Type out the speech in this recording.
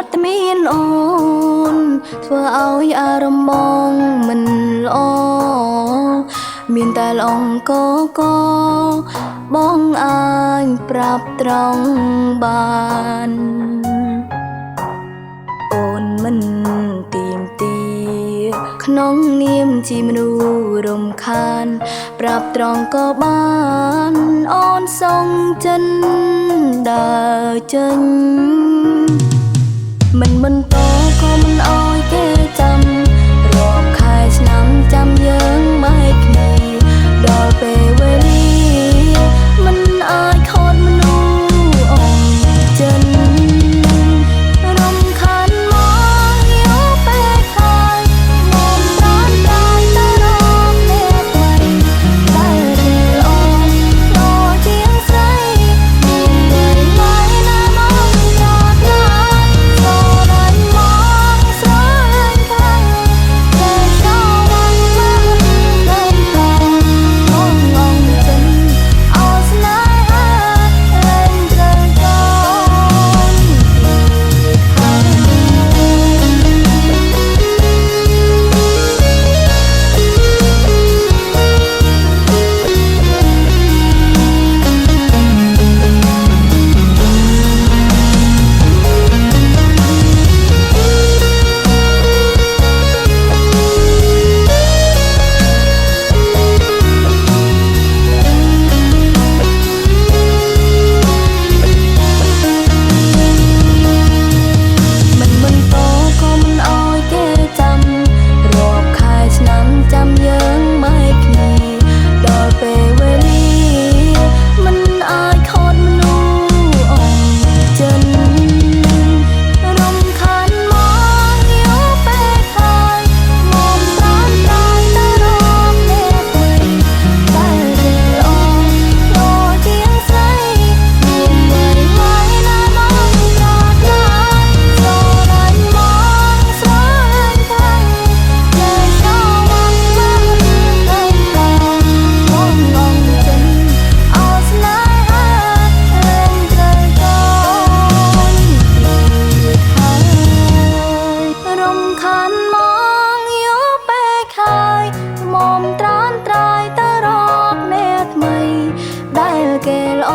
តែមានអូនធ្វើឲ្យអារម្មណ៍បងមិនល្អមានតែលងកកបងអាចប្រាប់ត្រង់បានអូនមិនទៀមទាក្នុងនាមជាមនុស្សរំខានប្រាប់ត្រង់ក៏បានអូនសងចិនដើរចេញមិនបន្តក៏មិនអោយគេចាំរាប់ខែឆ្នាំចាំយើងមកគ្នាដល់ពេលវេលាមិនអាចខត់មនុស្សអងចិនរំខានមកយកពេលខាយមកប្រានប្រាយទៅរកអ្នកថ្មីតែរៀលអងដល់ជាងស្រីមានវ័យម៉ៃណាមកចោតណាមុំត្រានត្រាយទៅរកអ្នកថ្មីដែលគេល្អ